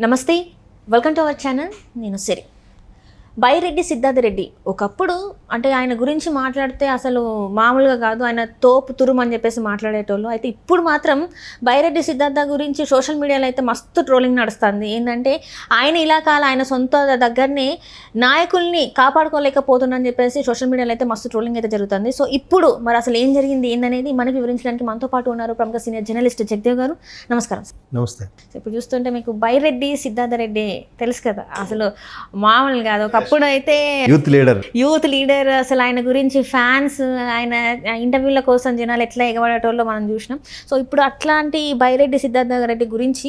నమస్తే, welcome to our channel. నేను సిరి. బైరెడ్డి సిద్ధార్థ రెడ్డి ఒకప్పుడు అంటే ఆయన గురించి మాట్లాడితే అసలు మామూలుగా కాదు, ఆయన తోపు తురుము అని చెప్పేసి మాట్లాడేటోళ్ళు. అయితే ఇప్పుడు మాత్రం బైరెడ్డి సిద్ధార్థ గురించి సోషల్ మీడియాలో అయితే మస్తు ట్రోలింగ్ నడుస్తుంది. ఏంటంటే ఆయన ఇలాకాల ఆయన సొంత దగ్గరనే నాయకుల్ని కాపాడుకోలేకపోతుందని చెప్పేసి సోషల్ మీడియాలో అయితే మస్తు ట్రోలింగ్ అయితే జరుగుతుంది. సో ఇప్పుడు మరి అసలు ఏం జరిగింది ఏందనేది మనకి వివరించడానికి మనతో పాటు ఉన్నారు ప్రముఖ సీనియర్ జర్నలిస్ట్ జగదేవ్ గారు. నమస్కారం. నమస్తే. ఇప్పుడు చూస్తుంటే మీకు బైరెడ్డి సిద్ధార్థ రెడ్డి తెలుసు కదా, అసలు మామూలు కాదు. ఒకప్పుడు అయితే యూత్ లీడర్, అసలు ఆయన గురించి ఫ్యాన్స్, ఆయన ఇంటర్వ్యూల కోసం జనాలు ఎట్లా ఎగబడేటోళ్ళో మనం చూసినాం. సో ఇప్పుడు అట్లాంటి బైరెడ్డి సిద్ధార్థ రెడ్డి గురించి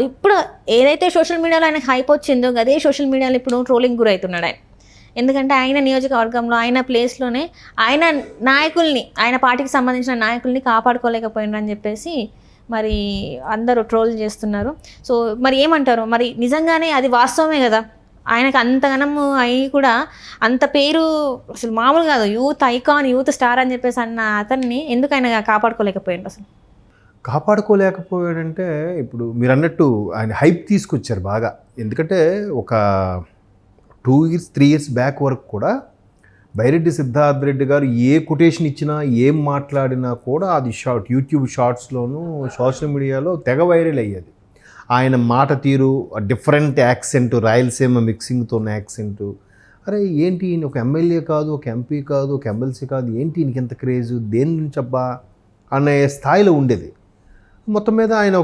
ఇప్పుడు ఏదైతే సోషల్ మీడియాలో ఆయనకు హైప్ వచ్చిందో అదే సోషల్ మీడియాలో ఇప్పుడు ట్రోలింగ్ గురవుతున్నాడు ఆయన. ఎందుకంటే ఆయన నియోజకవర్గంలో ఆయన ప్లేస్లోనే ఆయన నాయకుల్ని, ఆయన పార్టీకి సంబంధించిన నాయకుల్ని కాపాడుకోలేకపోయినని చెప్పేసి మరి అందరూ ట్రోల్ చేస్తున్నారు. సో మరి ఏమంటారు, మరి నిజంగానే అది వాస్తవమే కదా? ఆయనకు అంతగనము అయి కూడా అంత పేరు అసలు మామూలు కాదు, యూత్ ఐకాన్, యూత్ స్టార్ అని చెప్పేసి అన్న అతన్ని ఎందుకు ఆయన కాపాడుకోలేకపోయాడు? అసలు కాపాడుకోలేకపోయాడంటే ఇప్పుడు మీరు అన్నట్టు ఆయన హైప్ తీసుకొచ్చారు బాగా. ఎందుకంటే ఒక 2 years 3 years బ్యాక్ వరకు కూడా బైరెడ్డి సిద్ధార్థ రెడ్డి గారు ఏ కొటేషన్ ఇచ్చినా ఏం మాట్లాడినా కూడా అది యూట్యూబ్ షార్ట్స్లోనూ సోషల్ మీడియాలో తెగ వైరల్ అయ్యేది. ఆయన మాట తీరు, డిఫరెంట్ యాక్సెంట్, రాయలసీమ మిక్సింగ్తో ఉన్న యాక్సెంటు. అరే ఏంటి ఈయన ఒక ఎమ్మెల్యే కాదు, ఒక ఎంపీ కాదు, ఒక ఎమ్మెల్సీ కాదు, ఏంటి ఈయనకి ఎంత క్రేజు, దేని నుంచి అబ్బా అనే స్థాయిలో ఉండేది. మొత్తం మీద ఆయన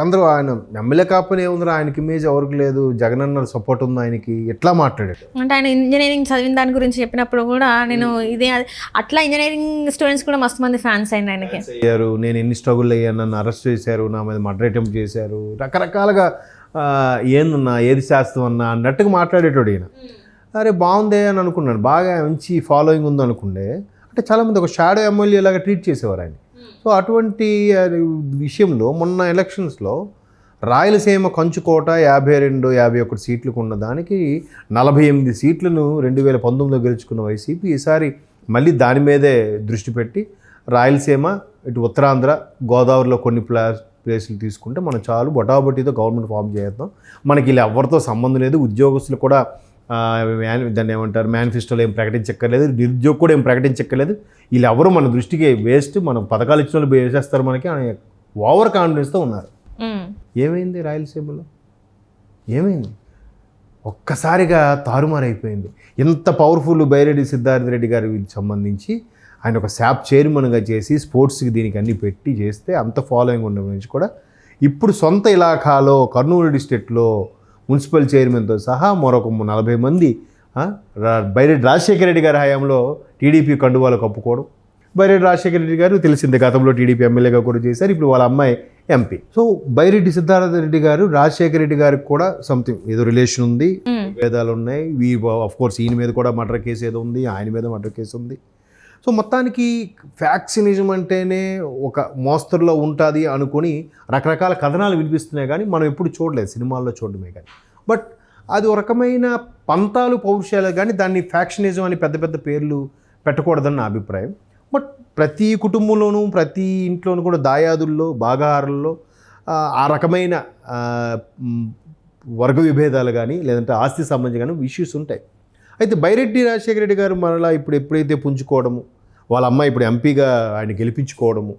అందరూ ఆయన ఎమ్మెల్యే కాకపోయినా ఏముందిరా, ఆయనకి ఇమేజ్ ఎవరికి లేదు, జగనన్న సపోర్ట్ ఉంది ఆయనకి, ఎట్లా మాట్లాడాడు. అంటే ఆయన ఇంజనీరింగ్ చదివిన దాని గురించి చెప్పినప్పుడు కూడా నేను ఇదే అట్లా ఇంజనీరింగ్ స్టూడెంట్స్ కూడా మస్తు మంది ఫ్యాన్స్ అయింది ఆయనకి. అయ్యారు, నేను ఎన్ని స్ట్రగుల్ అయ్యాను, నన్ను అరెస్ట్ చేశారు, నా మీద మర్డర్ అటెంప్ట్ చేశారు, రకరకాలుగా ఏందన్నా ఏది శాస్త్రం అన్నా అన్నట్టుగా మాట్లాడేటోడు ఈయన. అరే బాగుందే అని అనుకున్నాను, బాగా మంచి ఫాలోయింగ్ ఉంది అనుకుంటే. అంటే చాలామంది ఒక షాడో ఎమ్మెల్యే లాగా ట్రీట్ చేసేవారు ఆయన. సో అటువంటి విషయంలో మొన్న ఎలక్షన్స్లో రాయలసీమ కంచుకోట 52-51 సీట్లకు ఉన్న దానికి 48 సీట్లను 2019లో గెలుచుకున్న వైసీపీ ఈసారి మళ్ళీ దాని మీదే దృష్టి పెట్టి రాయలసీమ, ఇటు ఉత్తరాంధ్ర, గోదావరిలో కొన్ని ప్లేసులు తీసుకుంటే మనం చాలు బొటాబొటీతో గవర్నమెంట్ ఫామ్ చేద్దాం, మనకి ఇలా ఎవరితో సంబంధం లేదు, ఉద్యోగస్తులు కూడా దాన్ని ఏమంటారు మేనిఫెస్టోలో ఏం ప్రకటించక్కర్లేదు, నిరుద్యోగం కూడా ఏం ప్రకటించక్కర్లేదు, వీళ్ళు ఎవరు మన దృష్టికి వేస్ట్, మనం పథకాలు ఇచ్చిన వాళ్ళు వేసేస్తారు మనకి అని ఓవర్ కాన్ఫిడెన్స్తో ఉన్నారు. ఏమైంది రాయలసీమలో? ఏమైంది? ఒక్కసారిగా తారుమారైపోయింది. ఎంత పవర్ఫుల్ బైరెడ్డి సిద్ధార్థ రెడ్డి గారికి సంబంధించి ఆయన ఒక శాప్ చైర్మన్గా చేసి స్పోర్ట్స్కి దీనికి అన్నీ పెట్టి చేస్తే అంత ఫాలోయింగ్ ఉన్న నుంచి కూడా ఇప్పుడు సొంత ఇలాఖాలో కర్నూలు డిస్ట్రిక్ట్లో మున్సిపల్ చైర్మన్తో సహా మరొక 40 మంది బైరెడ్డి రాజశేఖర రెడ్డి గారి హయాంలో టీడీపీ కండువాలు కప్పుకోవడం. బైరెడ్డి రాజశేఖర రెడ్డి గారు తెలిసిందే, గతంలో టీడీపీ ఎమ్మెల్యేగా కూడా చేశారు, ఇప్పుడు వాళ్ళ అమ్మాయి ఎంపీ. సో బైరెడ్డి సిద్ధార్థ రెడ్డి గారు రాజశేఖర రెడ్డి గారికి కూడా సంథింగ్ ఏదో రిలేషన్ ఉంది, భేదాలు ఉన్నాయి. ఆఫ్ కోర్స్ ఈయన మీద కూడా మర్డర్ కేసు ఏదో ఉంది, ఆయన మీద మర్డర్ కేసు ఉంది. సో మొత్తానికి ఫ్యాక్సినిజం అంటేనే ఒక మోస్తరులో ఉంటుంది అనుకుని రకరకాల కథనాలు వినిపిస్తున్నాయి, కానీ మనం ఎప్పుడు చూడలేదు, సినిమాల్లో చూడడమే కానీ. బట్ అది ఒక రకమైన పంతాలు, పౌరుషాలు, కానీ దాన్ని ఫ్యాక్షనిజం అని పెద్ద పెద్ద పేర్లు పెట్టకూడదని నా అభిప్రాయం. బట్ ప్రతి కుటుంబంలోనూ, ప్రతి ఇంట్లోనూ కూడా దాయాదుల్లో, బాగాహారుల్లో ఆ రకమైన వర్గ విభేదాలు కానీ లేదంటే ఆస్తి సంబంధించి కానీ ఇష్యూస్ ఉంటాయి. అయితే బైరెడ్డి రాజశేఖర రెడ్డి గారు మరలా ఇప్పుడు ఎప్పుడైతే పుంజుకోవడము, వాళ్ళ అమ్మాయి ఇప్పుడు ఎంపీగా ఆయన గెలిపించుకోవడము,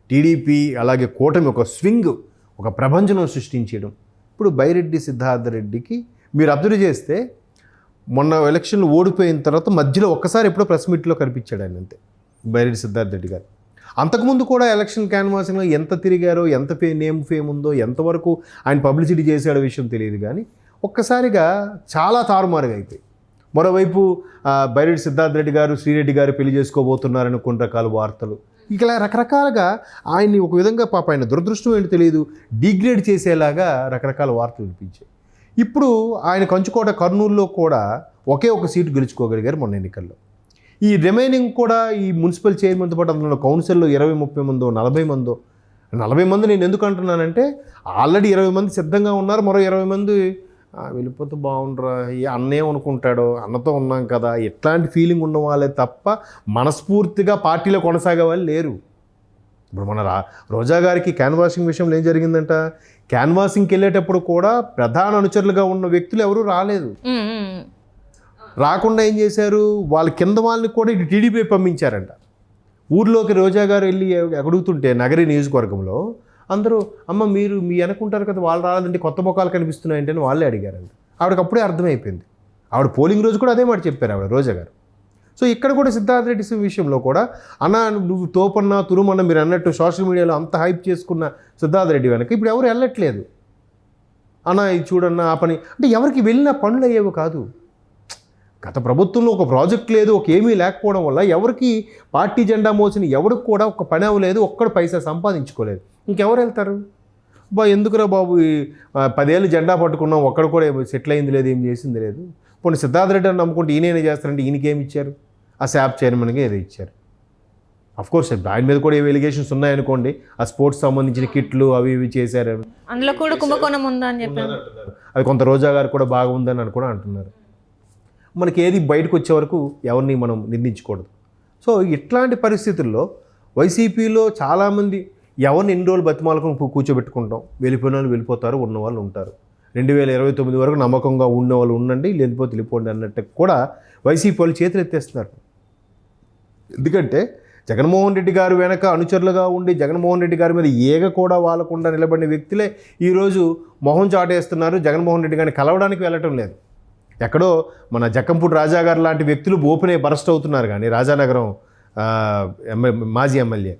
టీడీపీ అలాగే కూటమి ఒక స్వింగ్, ఒక ప్రభంజనం సృష్టించడం. ఇప్పుడు బైరెడ్డి సిద్ధార్థ రెడ్డికి మీరు అబ్జర్వ్ చేస్తే మొన్న ఎలక్షన్లు ఓడిపోయిన తర్వాత మధ్యలో ఒక్కసారి ఎప్పుడో ప్రెస్ మీట్లో కనిపించాడు ఆయన, అంతే బైరెడ్డి సిద్ధార్థ రెడ్డి గారు. అంతకుముందు కూడా ఎలక్షన్ క్యాన్వాసింగ్లో ఎంత తిరిగారో, ఎంత ఫేమ్ ఉందో, ఎంతవరకు ఆయన పబ్లిసిటీ చేసాడో విషయం తెలియదు, కానీ ఒక్కసారిగా చాలా తారుమారుగా అయిపోయి. మరోవైపు బైరెడ్డి సిద్ధార్థ రెడ్డి గారు శ్రీరెడ్డి గారు పెళ్లి చేసుకోబోతున్నారని కొన్ని రకాల వార్తలు, ఇలా రకరకాలుగా ఆయన్ని ఒక విధంగా పాప ఆయన దురదృష్టం ఏంటో తెలియదు డిగ్రేడ్ చేసేలాగా రకరకాల వార్తలు వినిపించాయి. ఇప్పుడు ఆయన కంచుకోట కర్నూలులో కూడా ఒకే ఒక సీటు గెలుచుకోగలిగారు మొన్న ఎన్నికల్లో. ఈ రిమైనింగ్ కూడా ఈ మున్సిపల్ చైర్మన్తో పాటు అందులో కౌన్సిల్లో 20-30 మందో 40 మందో 40 మంది నేను ఎందుకు అంటున్నానంటే ఆల్రెడీ 20 మంది సిద్ధంగా ఉన్నారు, మరో 20 మంది వెళ్ళిపోతే బాగుండరా, అన్నేమనుకుంటాడో, అన్నతో ఉన్నాం కదా, ఎట్లాంటి ఫీలింగ్ ఉన్న వాళ్ళే తప్ప మనస్ఫూర్తిగా పార్టీలో కొనసాగే వాళ్ళు లేరు. ఇప్పుడు మన రోజా గారికి క్యాన్వాసింగ్ విషయంలో ఏం జరిగిందంట, క్యాన్వాసింగ్కి వెళ్ళేటప్పుడు కూడా ప్రధాన అనుచరులుగా ఉన్న వ్యక్తులు ఎవరూ రాలేదు. రాకుండా ఏం చేశారు, వాళ్ళ కింద వాళ్ళని కూడా ఇటు టీడీపీ పంపించారంట. ఊర్లోకి రోజా గారు వెళ్ళి అడుగుతుంటే నగరి నియోజకవర్గంలో అందరూ అమ్మ మీరు మీ అనుకుంటారు కదా వాళ్ళు రాలేదంటే కొత్త ముఖాలు కనిపిస్తున్నాయంటే అని వాళ్ళే అడిగారంట. ఆవిడకి అప్పుడే అర్థమైపోయింది. ఆవిడ పోలింగ్ రోజు కూడా అదే మాట చెప్పారు ఆవిడ రోజా గారు. సో ఇక్కడ కూడా సిద్ధార్థ రెడ్డి విషయంలో కూడా అన్న నువ్వు తోపన్నా తురుమన్న మీరు అన్నట్టు సోషల్ మీడియాలో అంత హైప్ చేసుకున్న సిద్ధార్థ రెడ్డి వెనక ఇప్పుడు ఎవరు వెళ్ళట్లేదు. అన్న ఇది చూడన్న ఆ పని అంటే ఎవరికి వెళ్ళిన పనులు అయ్యేవి కాదు. గత ప్రభుత్వంలో ఒక ప్రాజెక్ట్ లేదు, ఒక ఏమీ లేకపోవడం వల్ల ఎవరికి పార్టీ జెండా మోసిన ఎవరికి కూడా ఒక పని అవ్వలేదు, ఒక్కడు పైసా సంపాదించుకోలేదు. ఇంకెవరు వెళ్తారు ఎందుకురా బాబు 10 ఏళ్ళు జెండా పట్టుకున్నాం, ఒక్కడు కూడా సెటిల్ అయింది లేదు, ఏం చేసింది లేదు. పోనీ సిద్ధార్థ రెడ్డి అని నమ్ముకుంటే ఈయనేనే చేస్తారంటే ఈయనకేమి ఇచ్చారు, ఆ శాప్ చైర్మన్గా ఏదో ఇచ్చారు. అఫ్కోర్స్ ఆయన మీద కూడా ఏవి ఎలిగేషన్స్ ఉన్నాయనుకోండి, ఆ స్పోర్ట్స్ సంబంధించిన కిట్లు అవి ఇవి చేశారు, అందులో కూడా కుంభకోణం ఉందా అని చెప్పారు. అది కొంత రోజా గారు కూడా బాగుందని అని కూడా అంటున్నారు. మనకి ఏది బయటకు వచ్చే వరకు ఎవరిని మనం నిందించకూడదు. సో ఇట్లాంటి పరిస్థితుల్లో వైసీపీలో చాలామంది ఎవరిని ఎన్ని రోజులు బతిమాలకు కూర్చోబెట్టుకుంటాం, వెళ్ళిపోయిన వాళ్ళు వెళ్ళిపోతారు, ఉన్నవాళ్ళు ఉంటారు. 2029 వరకు నమ్మకంగా ఉన్నవాళ్ళు ఉండండి, వెళ్ళిపోండి అన్నట్టు కూడా వైసీపీ వాళ్ళు చేతులు ఎత్తేస్తున్నారు. ఎందుకంటే జగన్మోహన్ రెడ్డి గారు వెనక అనుచరులుగా ఉండి జగన్మోహన్ రెడ్డి గారి మీద ఏగ కూడా వాళ్ళకుండా నిలబడిన వ్యక్తులే ఈరోజు మొహం చాటేస్తున్నారు. జగన్మోహన్ రెడ్డి గారిని కలవడానికి వెళ్ళటం లేదు. ఎక్కడో మన జక్కంపూడి రాజా గారు లాంటి వ్యక్తులు ఓపెన్ అయ్యి బరస్ట్ అవుతున్నారు, కానీ రాజానగరం మాజీ ఎమ్మెల్యే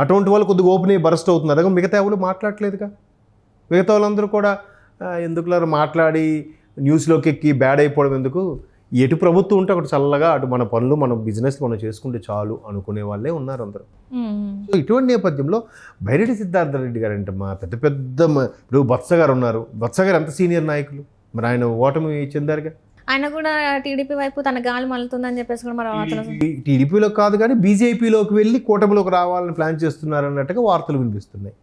అటువంటి వాళ్ళు కొద్దిగా ఓపెన్ అయ్యి బరస్ట్ అవుతున్నారు. కానీ మిగతా ఎవరు మాట్లాడలేదుగా. మిగతా వాళ్ళందరూ కూడా ఎందుకులా మాట్లాడి న్యూస్లోకి ఎక్కి బ్యాడ్ అయిపోవడం ఎందుకు, ఎటు ప్రభుత్వం ఉంటే ఒకటి చల్లగా అటు మన పనులు మన బిజినెస్ మనం చేసుకుంటే చాలు అనుకునే వాళ్ళే ఉన్నారు అందరూ. సో ఇటువంటి నేపథ్యంలో బైరెడ్డి సిద్ధార్థ రెడ్డి గారు అంటే మా పెద్ద ఇప్పుడు బత్స గారు ఉన్నారు. బత్స గారు ఎంత సీనియర్ నాయకులు, మరి ఆయన ఓటమి చెందారుగా. ఆయన కూడా టీడీపీ వైపు తన గాలి మలుతుందని చెప్పేసి కూడా మరి వార్తలు టీడీపీలో కాదు కానీ బీజేపీలోకి వెళ్ళి కూటమిలోకి రావాలని ప్లాన్ చేస్తున్నారు అన్నట్టుగా వార్తలు వినిపిస్తున్నాయి.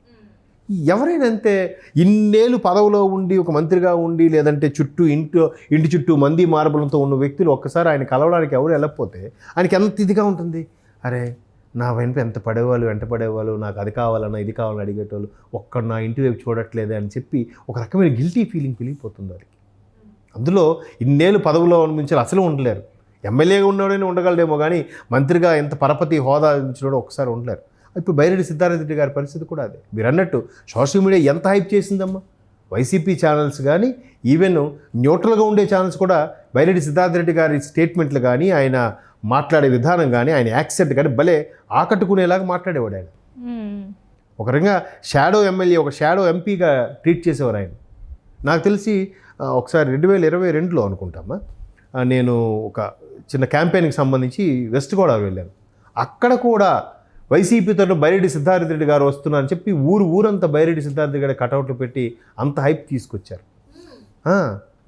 ఎవరైనా అంతే, ఇన్నేళ్ళు పదవిలో ఉండి ఒక మంత్రిగా ఉండి లేదంటే ఇంటి చుట్టూ మంది మార్బలంతో ఉన్న వ్యక్తులు ఒక్కసారి ఆయన కలవడానికి ఎవరు వెళ్ళకపోతే ఆయనకి ఎంత ఇదిగా ఉంటుంది. అరే నా వెంట ఎంత వెంట పడేవాళ్ళు, నాకు అది కావాలన్నా ఇది కావాలని అడిగేటోళ్ళు ఒక్కడు నా ఇంటి వైపు చూడట్లేదే అని చెప్పి ఒక రకమైన గిల్టీ ఫీలింగ్ పెరిగిపోతుంది వారికి. అందులో ఇన్నేళ్ళు పదవిలో నుంచి అసలు ఉండలేరు. ఎమ్మెల్యేగా ఉన్నవాడైనా ఉండగలడేమో కానీ మంత్రిగా ఎంత పరపతి హోదా ఇచ్చినోడు ఒకసారి ఉండలేరు. ఇప్పుడు బైరెడ్డి సిద్ధార్థ రెడ్డి గారి పరిస్థితి కూడా అదే. మీరు అన్నట్టు సోషల్ మీడియా ఎంత హైప్ చేసిందమ్మా. వైసీపీ ఛానల్స్ కానీ ఈవెన్ న్యూట్రల్గా ఉండే ఛానల్స్ కూడా బైరెడ్డి సిద్ధార్థ రెడ్డి గారి స్టేట్మెంట్లు కానీ ఆయన మాట్లాడే విధానం కానీ ఆయన యాక్సెంట్ కానీ భలే ఆకట్టుకునేలాగా మాట్లాడేవాడు ఆయన. ఒక రకంగా షాడో ఎమ్మెల్యే, ఒక షాడో ఎంపీగా ట్రీట్ చేసేవారు ఆయన. నాకు తెలిసి ఒకసారి 2022లో అనుకుంటామా నేను ఒక చిన్న క్యాంపెయిన్కి సంబంధించి వెస్ట్ గోదావరి వెళ్ళాను. అక్కడ కూడా వైసీపీతో బైరెడ్డి సిద్ధార్థ రెడ్డి గారు వస్తున్నారని చెప్పి ఊరంతా బైరెడ్డి సిద్ధార్థ రెడ్డి గారి కటౌట్లు పెట్టి అంత హైప్ తీసుకొచ్చారు.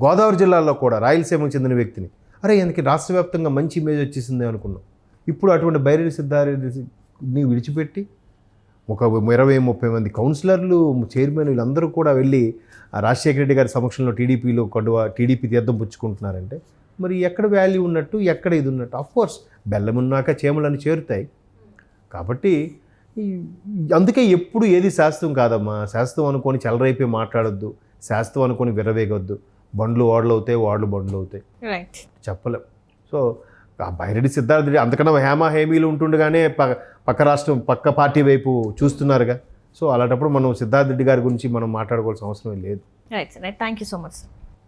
గోదావరి జిల్లాలో కూడా రాయలసీమకు చెందిన వ్యక్తిని అరే ఎందుకు రాష్ట్ర వ్యాప్తంగా మంచి ఇమేజ్ వచ్చేసింది అనుకున్నాం. ఇప్పుడు అటువంటి బైరెడ్డి సిద్ధార్థ రెడ్డిని విడిచిపెట్టి ఒక 20-30 మంది కౌన్సిలర్లు, చైర్మన్ వీళ్ళందరూ కూడా వెళ్ళి రాజశేఖర రెడ్డి గారి సమక్షంలో టీడీపీ తీర్థం పుచ్చుకుంటున్నారంటే మరి ఎక్కడ వాల్యూ ఉన్నట్టు, ఎక్కడ ఇది ఉన్నట్టు. ఆఫ్కోర్స్ బెల్లం ఉన్నాక చేమలని చేరుతాయి. కాబట్టి అందుకే ఎప్పుడు ఏది శాస్త్రం కాదమ్మా. శాస్త్రం అనుకొని చెలరైపోయి మాట్లాడొద్దు, శాస్త్రం అనుకొని విరవేగొద్దు. బండ్లు ఓడలు అవుతాయి, ఓడలు బండ్లు అవుతాయి, చెప్పలేం. సో ఆ బైరెడ్డి సిద్ధార్థ రెడ్డి అంతకన్నా హేమీలు ఉంటుండగానే పక్క పార్టీ వైపు చూస్తున్నారుగా. సో అలాంటప్పుడు మనం సిద్ధార్థ రెడ్డి గారి గురించి మనం మాట్లాడుకోవాల్సిన అవసరం లేదు. Right thank you so much sir.